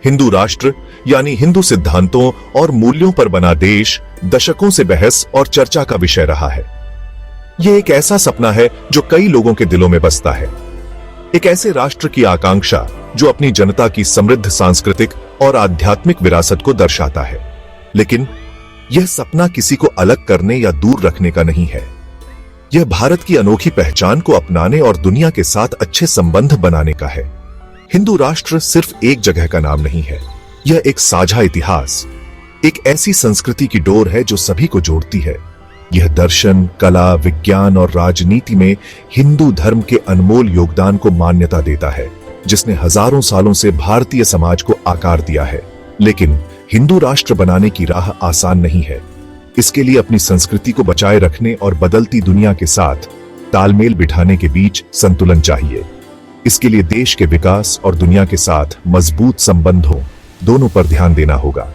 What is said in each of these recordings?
हिंदू राष्ट्र यानी हिंदू सिद्धांतों और मूल्यों पर बना देश दशकों से बहस और चर्चा का विषय रहा है। यह एक ऐसा सपना है जो कई लोगों के दिलों में बसता है, एक ऐसे राष्ट्र की आकांक्षा जो अपनी जनता की समृद्ध सांस्कृतिक और आध्यात्मिक विरासत को दर्शाता है। लेकिन यह सपना किसी को अलग करने या दूर रखने का नहीं है। यह भारत की अनोखी पहचान को अपनाने और दुनिया के साथ अच्छे संबंध बनाने का है। हिंदू राष्ट्र सिर्फ एक जगह का नाम नहीं है, यह एक साझा इतिहास, एक ऐसी संस्कृति की डोर है जो सभी को जोड़ती है। यह दर्शन, कला, विज्ञान और राजनीति में हिंदू धर्म के अनमोल योगदान को मान्यता देता है, जिसने हजारों सालों से भारतीय समाज को आकार दिया है। लेकिन हिंदू राष्ट्र बनाने की राह आसान नहीं है। इसके लिए अपनी संस्कृति को बचाए रखने और बदलती दुनिया के साथ तालमेल बिठाने के बीच संतुलन चाहिए। इसके लिए देश के विकास और दुनिया के साथ मजबूत संबंधों दोनों पर ध्यान देना होगा।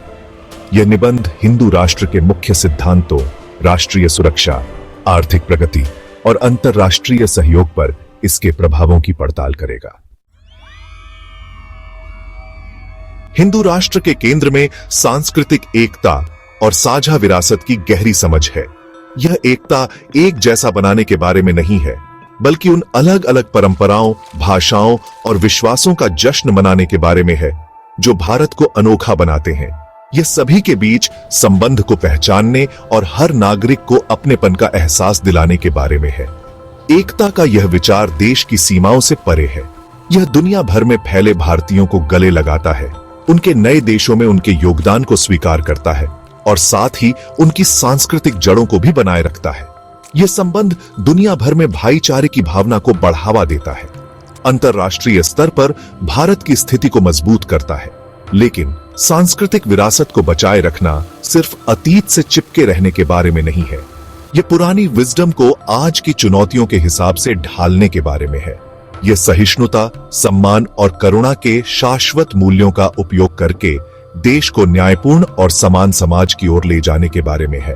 यह निबंध हिंदू राष्ट्र के मुख्य सिद्धांतों, राष्ट्रीय सुरक्षा, आर्थिक प्रगति और अंतर्राष्ट्रीय सहयोग पर इसके प्रभावों की पड़ताल करेगा। हिंदू राष्ट्र के केंद्र में सांस्कृतिक एकता और साझा विरासत की गहरी समझ है। यह एकता एक जैसा बनाने के बारे में नहीं है, बल्कि उन अलग अलग परंपराओं, भाषाओं और विश्वासों का जश्न मनाने के बारे में है जो भारत को अनोखा बनाते हैं। यह सभी के बीच संबंध को पहचानने और हर नागरिक को अपनेपन का एहसास दिलाने के बारे में है। एकता का यह विचार देश की सीमाओं से परे है। यह दुनिया भर में फैले भारतीयों को गले लगाता है, उनके नए देशों में उनके योगदान को स्वीकार करता है और साथ ही उनकी सांस्कृतिक जड़ों को भी बनाए रखता है। यह संबंध दुनिया भर में भाईचारे की भावना को बढ़ावा देता है, अंतर्राष्ट्रीय स्तर पर भारत की स्थिति को मजबूत करता है। लेकिन सांस्कृतिक विरासत को बचाए रखना सिर्फ अतीत से चिपके रहने के बारे में नहीं है। यह पुरानी विजडम को आज की चुनौतियों के हिसाब से ढालने के बारे में है। यह सहिष्णुता, सम्मान और करुणा के शाश्वत मूल्यों का उपयोग करके देश को न्यायपूर्ण और समान समाज की ओर ले जाने के बारे में है।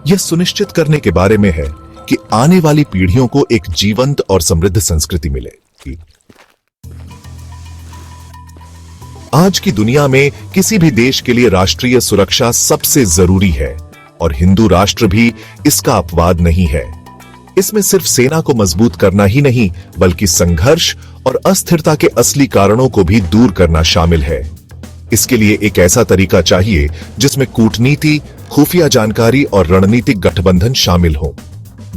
यह सुनिश्चित करने के बारे में है कि आने वाली पीढ़ियों को एक जीवंत और समृद्ध संस्कृति मिले। आज की दुनिया में किसी भी देश के लिए राष्ट्रीय सुरक्षा सबसे जरूरी है और हिंदू राष्ट्र भी इसका अपवाद नहीं है। इसमें सिर्फ सेना को मजबूत करना ही नहीं, बल्कि संघर्ष और अस्थिरता के असली कारणों को भी दूर करना शामिल है। इसके लिए एक ऐसा तरीका चाहिए जिसमें कूटनीति, खुफिया जानकारी और रणनीतिक गठबंधन शामिल हो।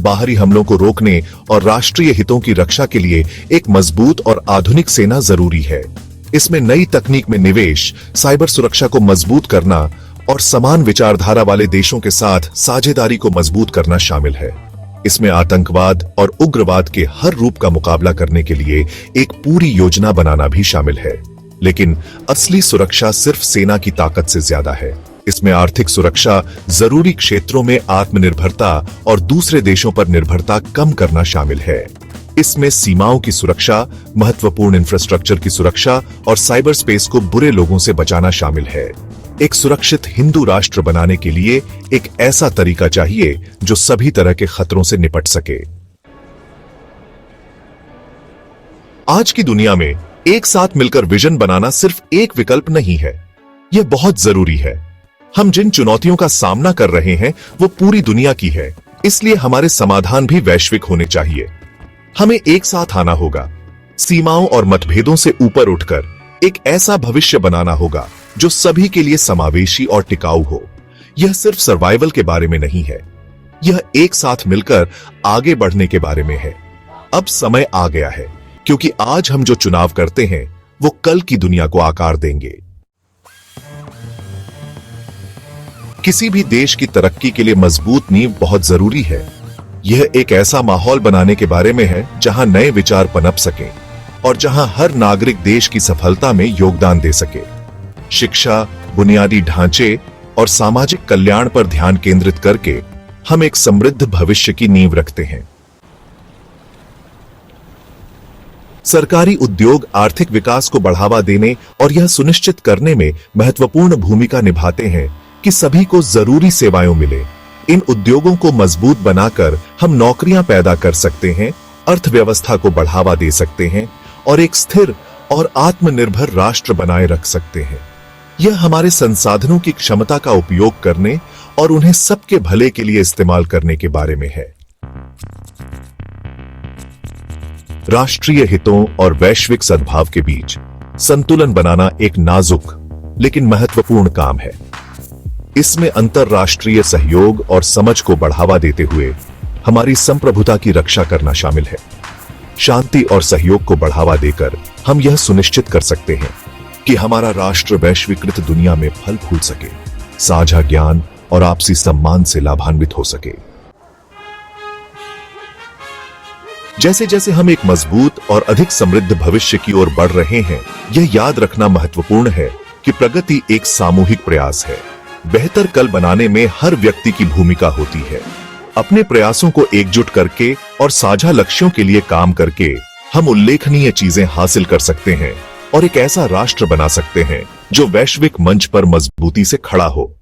बाहरी हमलों को रोकने और राष्ट्रीय हितों की रक्षा के लिए एक मजबूत और आधुनिक सेना जरूरी है। इसमें नई तकनीक में निवेश, साइबर सुरक्षा को मजबूत करना और समान विचारधारा वाले देशों के साथ साझेदारी को मजबूत करना शामिल है। इसमें आतंकवाद और उग्रवाद के हर रूप का मुकाबला करने के लिए एक पूरी योजना बनाना भी शामिल है। लेकिन असली सुरक्षा सिर्फ सेना की ताकत से ज्यादा है। इसमें आर्थिक सुरक्षा, जरूरी क्षेत्रों में आत्मनिर्भरता और दूसरे देशों पर निर्भरता कम करना शामिल है। इसमें सीमाओं की सुरक्षा, महत्वपूर्ण इंफ्रास्ट्रक्चर की सुरक्षा और साइबर स्पेस को बुरे लोगों से बचाना शामिल है। एक सुरक्षित हिंदू राष्ट्र बनाने के लिए एक ऐसा तरीका चाहिए जो सभी तरह के खतरों से निपट सके। आज की दुनिया में एक साथ मिलकर विजन बनाना सिर्फ एक विकल्प नहीं है, यह बहुत जरूरी है। हम जिन चुनौतियों का सामना कर रहे हैं वो पूरी दुनिया की है, इसलिए हमारे समाधान भी वैश्विक होने चाहिए। हमें एक साथ आना होगा, सीमाओं और मतभेदों से ऊपर उठकर एक ऐसा भविष्य बनाना होगा जो सभी के लिए समावेशी और टिकाऊ हो। यह सिर्फ सर्वाइवल के बारे में नहीं है, यह एक साथ मिलकर आगे बढ़ने के बारे में है। अब समय आ गया है, क्योंकि आज हम जो चुनाव करते हैं वो कल की दुनिया को आकार देंगे। किसी भी देश की तरक्की के लिए मजबूत नींव बहुत जरूरी है। यह एक ऐसा माहौल बनाने के बारे में है जहां नए विचार पनप सकें और जहां हर नागरिक देश की सफलता में योगदान दे सके। शिक्षा, बुनियादी ढांचे और सामाजिक कल्याण पर ध्यान केंद्रित करके हम एक समृद्ध भविष्य की नींव रखते हैं। सरकारी उद्योग आर्थिक विकास को बढ़ावा देने और यह सुनिश्चित करने में महत्वपूर्ण भूमिका निभाते हैं कि सभी को जरूरी सेवाएं मिले। इन उद्योगों को मजबूत बनाकर हम नौकरियां पैदा कर सकते हैं, अर्थव्यवस्था को बढ़ावा दे सकते हैं और एक स्थिर और आत्मनिर्भर राष्ट्र बनाए रख सकते हैं। यह हमारे संसाधनों की क्षमता का उपयोग करने और उन्हें सबके भले के लिए इस्तेमाल करने के बारे में है। राष्ट्रीय हितों और वैश्विक सद्भाव के बीच संतुलन बनाना एक नाजुक लेकिन महत्वपूर्ण काम है। इसमें अंतरराष्ट्रीय सहयोग और समझ को बढ़ावा देते हुए हमारी संप्रभुता की रक्षा करना शामिल है। शांति और सहयोग को बढ़ावा देकर हम यह सुनिश्चित कर सकते हैं कि हमारा राष्ट्र वैश्वीकृत दुनिया में फल फूल सके, साझा ज्ञान और आपसी सम्मान से लाभान्वित हो सके। जैसे जैसे हम एक मजबूत और अधिक समृद्ध भविष्य की ओर बढ़ रहे हैं, यह याद रखना महत्वपूर्ण है कि प्रगति एक सामूहिक प्रयास है। बेहतर कल बनाने में हर व्यक्ति की भूमिका होती है। अपने प्रयासों को एकजुट करके और साझा लक्ष्यों के लिए काम करके हम उल्लेखनीय चीजें हासिल कर सकते हैं और एक ऐसा राष्ट्र बना सकते हैं जो वैश्विक मंच पर मजबूती से खड़ा हो।